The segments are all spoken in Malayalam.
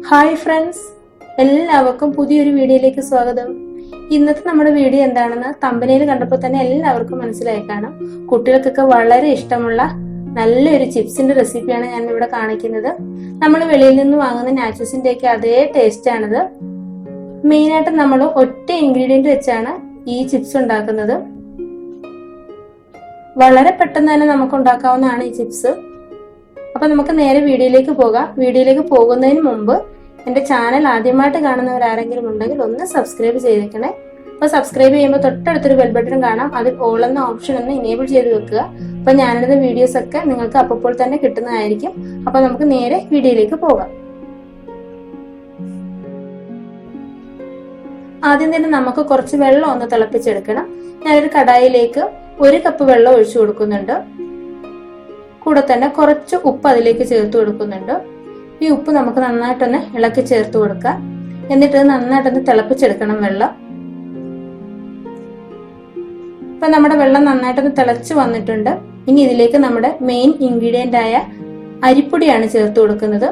ഹായ് ഫ്രണ്ട്സ്, എല്ലാവർക്കും പുതിയൊരു വീഡിയോയിലേക്ക് സ്വാഗതം. ഇന്നത്തെ നമ്മുടെ വീഡിയോ എന്താണെന്ന് തമ്പനയിൽ കണ്ടപ്പോൾ തന്നെ എല്ലാവർക്കും മനസ്സിലായി കാണും. കുട്ടികൾക്കൊക്കെ വളരെ ഇഷ്ടമുള്ള നല്ലൊരു ചിപ്സിന്റെ റെസിപ്പിയാണ് ഞാൻ ഇവിടെ കാണിക്കുന്നത്. നമ്മൾ വെളിയിൽ നിന്ന് വാങ്ങുന്ന നാച്ചോസിന്റെ ഒക്കെ അതേ ടേസ്റ്റ് ആണിത്. മെയിനായിട്ട് നമ്മൾ ഒറ്റ ഇൻഗ്രീഡിയന്റ് വെച്ചാണ് ഈ ചിപ്സ് ഉണ്ടാക്കുന്നത്. വളരെ പെട്ടെന്ന് തന്നെ നമുക്ക് ഉണ്ടാക്കാവുന്നതാണ് ഈ ചിപ്സ്. അപ്പൊ നമുക്ക് നേരെ വീഡിയോയിലേക്ക് പോകാം. വീഡിയോയിലേക്ക് പോകുന്നതിന് മുമ്പ് എന്റെ ചാനൽ ആദ്യമായിട്ട് കാണുന്നവരാരെങ്കിലും ഉണ്ടെങ്കിൽ ഒന്ന് സബ്സ്ക്രൈബ് ചെയ്തേക്കണേ. അപ്പൊ സബ്സ്ക്രൈബ് ചെയ്യുമ്പോൾ തൊട്ടടുത്തൊരു ബെൽ ബട്ടൺ കാണാം. അതിൽ ഓൾ എന്ന ഓപ്ഷൻ ഒന്ന് ഇനേബിൾ ചെയ്ത് വെക്കുക. അപ്പൊ ഞാനിടുന്ന വീഡിയോസ് ഒക്കെ നിങ്ങൾക്ക് അപ്പോൾ തന്നെ കിട്ടുന്നതായിരിക്കും. അപ്പൊ നമുക്ക് നേരെ വീഡിയോയിലേക്ക് പോകാം. ആദ്യം തന്നെ നമുക്ക് കുറച്ച് വെള്ളം ഒന്ന് തിളപ്പിച്ചെടുക്കണം. ഞാനൊരു കടായിലേക്ക് 1 കപ്പ് വെള്ളം ഒഴിച്ചു കൊടുക്കുന്നുണ്ട്. കൂടെ തന്നെ കുറച്ച് ഉപ്പ് അതിലേക്ക് ചേർത്ത് കൊടുക്കുന്നുണ്ട്. ഈ ഉപ്പ് നമുക്ക് നന്നായിട്ടൊന്ന് ഇളക്കി ചേർത്ത് കൊടുക്കാം. എന്നിട്ട് നന്നായിട്ടൊന്ന് തിളപ്പിച്ചെടുക്കണം വെള്ളം. ഇപ്പൊ നമ്മുടെ വെള്ളം നന്നായിട്ടൊന്ന് തിളച്ചു വന്നിട്ടുണ്ട്. ഇനി ഇതിലേക്ക് നമ്മുടെ മെയിൻ ഇൻഗ്രീഡിയന്റ് ആയ അരിപ്പൊടിയാണ് ചേർത്ത് കൊടുക്കുന്നത്.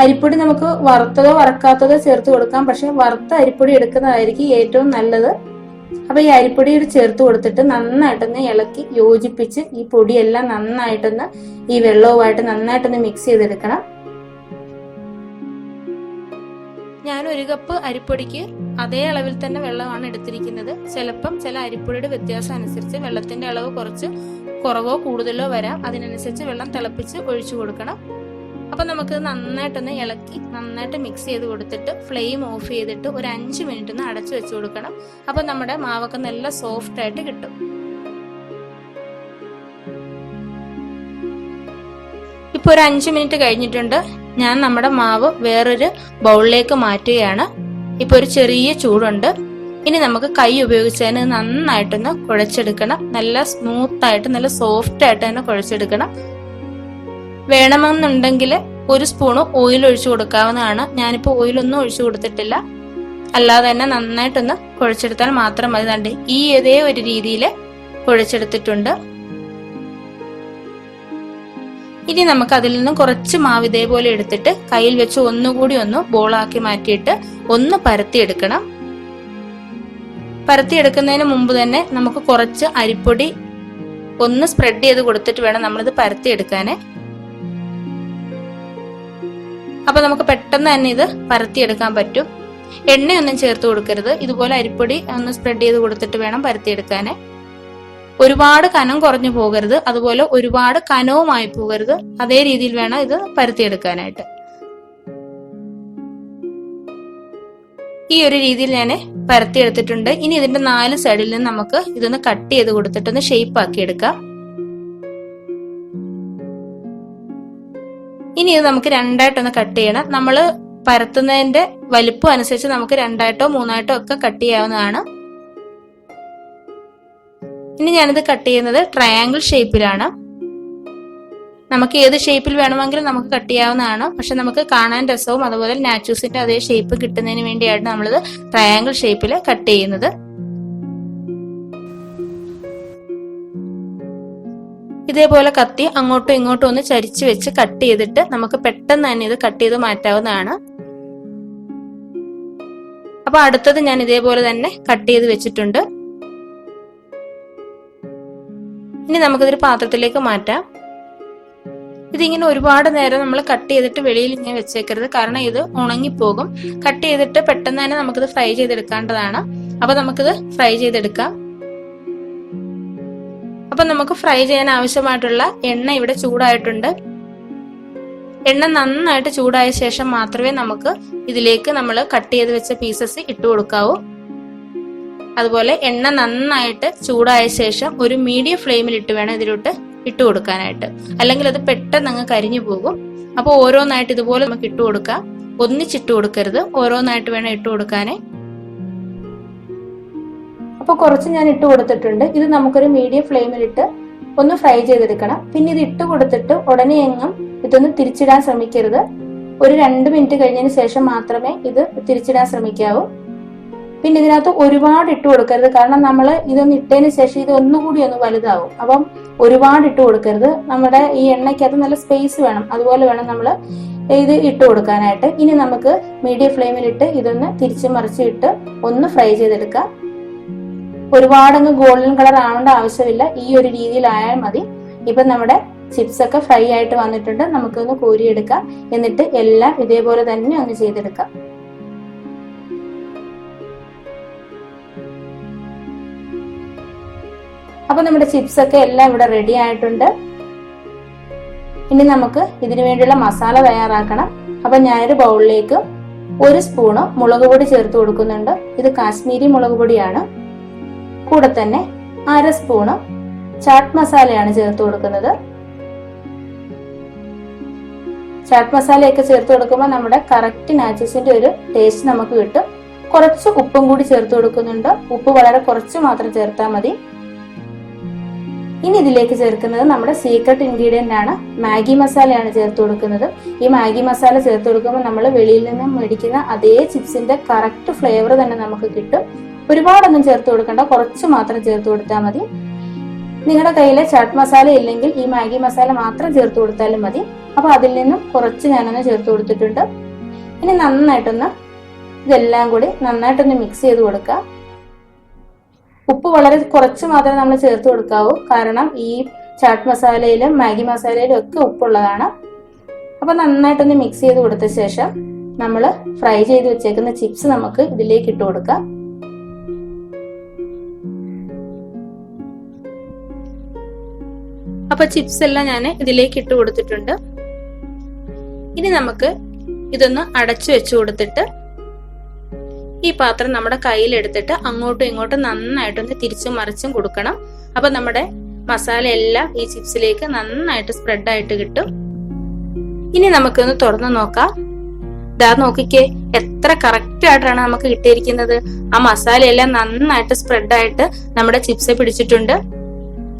അരിപ്പൊടി നമുക്ക് വറുത്തതോ വറക്കാത്തതോ ചേർത്ത് കൊടുക്കാം. പക്ഷെ വറുത്ത അരിപ്പൊടി എടുക്കുന്നതായിരിക്കും ഏറ്റവും നല്ലത്. അപ്പൊ ഈ അരിപ്പൊടി ചേർത്ത് കൊടുത്തിട്ട് നന്നായിട്ടൊന്ന് ഇളക്കി യോജിപ്പിച്ച് ഈ പൊടിയെല്ലാം നന്നായിട്ടൊന്ന് ഈ വെള്ളവുമായിട്ട് നന്നായിട്ടൊന്ന് മിക്സ് ചെയ്തെടുക്കണം. ഞാൻ 1 കപ്പ് അരിപ്പൊടിക്ക് അതേ അളവിൽ തന്നെ വെള്ളമാണ് എടുത്തിരിക്കുന്നത്. ചിലപ്പം ചില അരിപ്പൊടിയുടെ വ്യത്യാസം അനുസരിച്ച് വെള്ളത്തിന്റെ അളവ് കുറച്ച് കുറവോ കൂടുതലോ വരാം. അതിനനുസരിച്ച് വെള്ളം തിളപ്പിച്ച് ഒഴിച്ചു കൊടുക്കണം. അപ്പൊ നമുക്ക് നന്നായിട്ടൊന്ന് ഇളക്കി നന്നായിട്ട് മിക്സ് ചെയ്ത് കൊടുത്തിട്ട് ഫ്ലെയിം ഓഫ് ചെയ്തിട്ട് ഒരു 5 മിനിറ്റ് ഒന്ന് അടച്ചു വെച്ച് കൊടുക്കണം. അപ്പൊ നമ്മുടെ മാവൊക്കെ നല്ല സോഫ്റ്റ് ആയിട്ട് കിട്ടും. ഇപ്പൊ ഒരു 5 മിനിറ്റ് കഴിഞ്ഞിട്ടുണ്ട്. ഞാൻ നമ്മുടെ മാവ് വേറൊരു ബൗളിലേക്ക് മാറ്റുകയാണ്. ഇപ്പൊ ഒരു ചെറിയ ചൂടുണ്ട്. ഇനി നമുക്ക് കൈ ഉപയോഗിച്ചതിന് നന്നായിട്ടൊന്ന് കുഴച്ചെടുക്കണം. നല്ല സ്മൂത്ത് ആയിട്ട് നല്ല സോഫ്റ്റ് ആയിട്ട് തന്നെ കുഴച്ചെടുക്കണം. വേണമെന്നുണ്ടെങ്കിൽ 1 സ്പൂണ് ഓയിൽ ഒഴിച്ചു കൊടുക്കാവുന്നതാണ്. ഞാനിപ്പോ ഓയിലൊന്നും ഒഴിച്ചു കൊടുത്തിട്ടില്ല. അല്ലാതെ തന്നെ നന്നായിട്ടൊന്ന് കുഴച്ചെടുത്താൽ മാത്രം മതി. കണ്ട് ഈ ഇതേ ഒരു രീതിയിൽ കുഴച്ചെടുത്തിട്ടുണ്ട്. ഇനി നമുക്ക് അതിൽ നിന്ന് കുറച്ച് മാവ് ഇതേപോലെ എടുത്തിട്ട് കയ്യിൽ വെച്ച് ഒന്നുകൂടി ഒന്ന് ബോളാക്കി മാറ്റിയിട്ട് ഒന്ന് പരത്തിയെടുക്കണം. പരത്തിയെടുക്കുന്നതിന് മുമ്പ് തന്നെ നമുക്ക് കുറച്ച് അരിപ്പൊടി ഒന്ന് സ്പ്രെഡ് ചെയ്ത് കൊടുത്തിട്ട് വേണം നമ്മളിത് പരത്തിയെടുക്കാന്. അപ്പൊ നമുക്ക് പെട്ടെന്ന് തന്നെ ഇത് പരത്തിയെടുക്കാൻ പറ്റും. എണ്ണയൊന്നും ചേർത്ത് കൊടുക്കരുത്. ഇതുപോലെ അരിപ്പൊടി ഒന്ന് സ്പ്രെഡ് ചെയ്ത് കൊടുത്തിട്ട് വേണം പരത്തിയെടുക്കാന്. ഒരുപാട് കനം കുറഞ്ഞു പോകരുത്, അതുപോലെ ഒരുപാട് കനവുമായി പോകരുത്. അതേ രീതിയിൽ വേണം ഇത് പരത്തിയെടുക്കാനായിട്ട്. ഈ ഒരു രീതിയിൽ ഞാൻ പരത്തിയെടുത്തിട്ടുണ്ട്. ഇനി ഇതിന്റെ 4 സൈഡിൽ നിന്ന് നമുക്ക് ഇതൊന്ന് കട്ട് ചെയ്ത് കൊടുത്തിട്ടൊന്ന് ഷേപ്പ് ആക്കി എടുക്കാം. ഇനി ഇത് നമുക്ക് 2ആയിട്ടൊന്ന് കട്ട് ചെയ്യണം. നമ്മൾ പരത്തുന്നതിന്റെ വലിപ്പം അനുസരിച്ച് നമുക്ക് 2ആയിട്ടോ 3ആയിട്ടോ ഒക്കെ കട്ട് ചെയ്യാവുന്നതാണ്. ഇനി ഞാനിത് കട്ട് ചെയ്യുന്നത് ട്രയാങ്കിൾ ഷേപ്പിലാണ്. നമുക്ക് ഏത് ഷേപ്പിൽ വേണമെങ്കിലും നമുക്ക് കട്ട് ചെയ്യാവുന്നതാണ്. പക്ഷെ നമുക്ക് കാണാൻ രസവും അതുപോലെ നാച്ചോസിന്റെ അതേ ഷേപ്പ് കിട്ടുന്നതിന് വേണ്ടിയാണ് നമ്മളിത് ട്രയാങ്കിൾ ഷേപ്പിൽ കട്ട് ചെയ്യുന്നത്. ഇതേപോലെ കത്തി അങ്ങോട്ടും ഇങ്ങോട്ടും ഒന്ന് ചരിച്ചു വെച്ച് കട്ട് ചെയ്തിട്ട് നമുക്ക് പെട്ടെന്ന് തന്നെ ഇത് കട്ട് ചെയ്ത് മാറ്റാവുന്നതാണ്. അപ്പൊ അടുത്തത് ഞാൻ ഇതേപോലെ തന്നെ കട്ട് ചെയ്ത് വെച്ചിട്ടുണ്ട്. ഇനി നമുക്കിതൊരു പാത്രത്തിലേക്ക് മാറ്റാം. ഇതിങ്ങനെ ഒരുപാട് നേരം നമ്മൾ കട്ട് ചെയ്തിട്ട് വെളിയിൽ ഇങ്ങനെ വെച്ചേക്കരുത്. കാരണം ഇത് ഉണങ്ങിപ്പോകും. കട്ട് ചെയ്തിട്ട് പെട്ടെന്ന് തന്നെ നമുക്കിത് ഫ്രൈ ചെയ്തെടുക്കേണ്ടതാണ്. അപ്പൊ നമുക്കിത് ഫ്രൈ ചെയ്തെടുക്കാം. അപ്പൊ നമുക്ക് ഫ്രൈ ചെയ്യാൻ ആവശ്യമായിട്ടുള്ള എണ്ണ ഇവിടെ ചൂടായിട്ടുണ്ട്. എണ്ണ നന്നായിട്ട് ചൂടായ ശേഷം മാത്രമേ നമുക്ക് ഇതിലേക്ക് നമ്മൾ കട്ട് ചെയ്ത് വെച്ച പീസസ് ഇട്ട് കൊടുക്കാവൂ. അതുപോലെ എണ്ണ നന്നായിട്ട് ചൂടായ ശേഷം ഒരു മീഡിയം ഫ്ലെയിമിൽ ഇട്ട് വേണം ഇതിലോട്ട് ഇട്ട് കൊടുക്കാനായിട്ട്. അല്ലെങ്കിൽ അത് പെട്ടെന്ന് അങ്ങ് കരിഞ്ഞു പോകും. അപ്പൊ ഓരോന്നായിട്ട് ഇതുപോലെ നമുക്ക് ഇട്ട് കൊടുക്കാം. ഒന്നിച്ചിട്ട് കൊടുക്കരുത്, ഓരോന്നായിട്ട് വേണം ഇട്ട് കൊടുക്കാനേ. അപ്പൊ കുറച്ച് ഞാൻ ഇട്ട് കൊടുത്തിട്ടുണ്ട്. ഇത് നമുക്കൊരു മീഡിയം ഫ്ലെയിമിലിട്ട് ഒന്ന് ഫ്രൈ ചെയ്തെടുക്കണം. പിന്നെ ഇത് ഇട്ട് കൊടുത്തിട്ട് ഉടനെ എങ്ങും ഇതൊന്ന് തിരിച്ചിടാൻ ശ്രമിക്കരുത്. ഒരു 2 മിനിറ്റ് കഴിഞ്ഞതിന് ശേഷം മാത്രമേ ഇത് തിരിച്ചിടാൻ ശ്രമിക്കാവൂ. പിന്നെ ഇതിനകത്ത് ഒരുപാട് ഇട്ട് കൊടുക്കരുത്. കാരണം നമ്മൾ ഇതൊന്ന് ഇട്ടതിന് ശേഷം ഇത് ഒന്നുകൂടി ഒന്ന് വലുതാവും. അപ്പം ഒരുപാട് ഇട്ട് കൊടുക്കരുത്. നമ്മുടെ ഈ എണ്ണയ്ക്കകത്ത് നല്ല സ്പേസ് വേണം. അതുപോലെ വേണം നമ്മൾ ഇത് ഇട്ട് കൊടുക്കാനായിട്ട്. ഇനി നമുക്ക് മീഡിയം ഫ്ലെയിമിലിട്ട് ഇതൊന്ന് തിരിച്ചു മറിച്ചിട്ട് ഒന്ന് ഫ്രൈ ചെയ്തെടുക്കാം. ഒരുപാടങ്ങ് ഗോൾഡൻ കളർ ആവേണ്ട ആവശ്യമില്ല, ഈ ഒരു രീതിയിലായാൽ മതി. ഇപ്പൊ നമ്മുടെ ചിപ്സ് ഒക്കെ ഫ്രൈ ആയിട്ട് വന്നിട്ടുണ്ട്. നമുക്കൊന്ന് കോരിയെടുക്കാം. എന്നിട്ട് എല്ലാം ഇതേപോലെ തന്നെ ഒന്ന് ചെയ്തെടുക്കാം. അപ്പൊ നമ്മുടെ ചിപ്സ് ഒക്കെ എല്ലാം ഇവിടെ റെഡി ആയിട്ടുണ്ട്. ഇനി നമുക്ക് ഇതിനു വേണ്ടിയുള്ള മസാല തയ്യാറാക്കണം. അപ്പൊ ഞാനൊരു ബൗളിലേക്ക് 1 സ്പൂണ് മുളക് പൊടി ചേർത്ത് കൊടുക്കുന്നുണ്ട്. ഇത് കാശ്മീരി മുളക് പൊടിയാണ്. കൂടെ തന്നെ 1/2 സ്പൂണ് ചാട്ട് മസാലയാണ് ചേർത്ത് കൊടുക്കുന്നത്. ചാട്ട് മസാലയൊക്കെ ചേർത്ത് കൊടുക്കുമ്പോൾ നമ്മുടെ കറക്റ്റ് നാച്ചോസിന്റെ ഒരു ടേസ്റ്റ് നമുക്ക് കിട്ടും. കുറച്ച് ഉപ്പും കൂടി ചേർത്ത് കൊടുക്കുന്നുണ്ട്. ഉപ്പ് വളരെ കുറച്ച് മാത്രം ചേർത്താൽ മതി. ഇനി ഇതിലേക്ക് ചേർക്കുന്നത് നമ്മുടെ സീക്രട്ട് ഇൻഗ്രീഡിയന്റ് ആണ്, മാഗി മസാലയാണ് ചേർത്ത് കൊടുക്കുന്നത്. ഈ മാഗി മസാല ചേർത്ത് കൊടുക്കുമ്പോൾ നമ്മൾ വെളിയിൽ നിന്നും മേടിക്കുന്ന അതേ ചിപ്സിന്റെ കറക്റ്റ് ഫ്ലേവർ തന്നെ നമുക്ക് കിട്ടും. ഒരുപാടൊന്നും ചേർത്ത് കൊടുക്കണ്ട, കുറച്ച് മാത്രം ചേർത്ത് കൊടുത്താൽ മതി. നിങ്ങളുടെ കയ്യിലെ ചാട്ട് മസാല ഇല്ലെങ്കിൽ ഈ മാഗി മസാല മാത്രം ചേർത്ത് കൊടുത്താലും മതി. അപ്പൊ അതിൽ നിന്നും കുറച്ച് ഞാനൊന്ന് ചേർത്ത് കൊടുത്തിട്ടുണ്ട്. ഇനി നന്നായിട്ടൊന്ന് ഇതെല്ലാം കൂടി നന്നായിട്ടൊന്ന് മിക്സ് ചെയ്ത് കൊടുക്കുക. ഉപ്പ് വളരെ കുറച്ച് മാത്രമേ നമ്മൾ ചേർത്ത് കൊടുക്കാവൂ, കാരണം ഈ ചാട്ട് മസാലയിലും മാഗി മസാലയിലും ഒക്കെ ഉപ്പുള്ളതാണ്. അപ്പൊ നന്നായിട്ടൊന്ന് മിക്സ് ചെയ്ത് കൊടുത്ത ശേഷം നമ്മൾ ഫ്രൈ ചെയ്ത് വെച്ചേക്കുന്ന ചിപ്സ് നമുക്ക് ഇതിലേക്ക് ഇട്ട് കൊടുക്കാം. അപ്പൊ ചിപ്സ് എല്ലാം ഞാൻ ഇതിലേക്ക് ഇട്ട് കൊടുത്തിട്ടുണ്ട്. ഇനി നമുക്ക് ഇതൊന്ന് അടച്ചു വെച്ചു കൊടുത്തിട്ട് ഈ പാത്രം നമ്മുടെ കയ്യിലെടുത്തിട്ട് അങ്ങോട്ടും ഇങ്ങോട്ടും നന്നായിട്ടൊന്ന് തിരിച്ചും മറിച്ചും കൊടുക്കണം. അപ്പൊ നമ്മുടെ മസാല എല്ലാം ഈ ചിപ്സിലേക്ക് നന്നായിട്ട് സ്പ്രെഡ് ആയിട്ട് കിട്ടും. ഇനി നമുക്കൊന്ന് തുറന്നു നോക്കാം. ദാ നോക്കിക്കേ, എത്ര കറക്റ്റ് ആയിട്ടാണ് നമുക്ക് കിട്ടിയിരിക്കുന്നത്. ആ മസാലയെല്ലാം നന്നായിട്ട് സ്പ്രെഡ് ആയിട്ട് നമ്മുടെ ചിപ്സ് പിടിച്ചിട്ടുണ്ട്.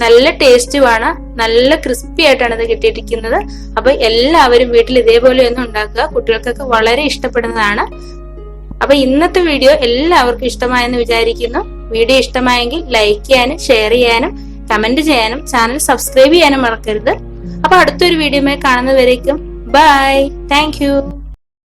നല്ല ടേസ്റ്റുമാണ്, നല്ല ക്രിസ്പി ആയിട്ടാണ് ഇത് കിട്ടിയിരിക്കുന്നത്. അപ്പൊ എല്ലാവരും വീട്ടിൽ ഇതേപോലെ ഒന്ന് ഉണ്ടാക്കുക, കുട്ടികൾക്കൊക്കെ വളരെ ഇഷ്ടപ്പെടുന്നതാണ്. അപ്പൊ ഇന്നത്തെ വീഡിയോ എല്ലാവർക്കും ഇഷ്ടമായെന്ന് വിചാരിക്കുന്നു. വീഡിയോ ഇഷ്ടമായെങ്കിൽ ലൈക്ക് ചെയ്യാനും ഷെയർ ചെയ്യാനും കമന്റ് ചെയ്യാനും ചാനൽ സബ്സ്ക്രൈബ് ചെയ്യാനും മറക്കരുത്. അപ്പൊ അടുത്തൊരു വീഡിയോയുമായി കാണുന്നവരേക്കും ബൈ, താങ്ക് യു.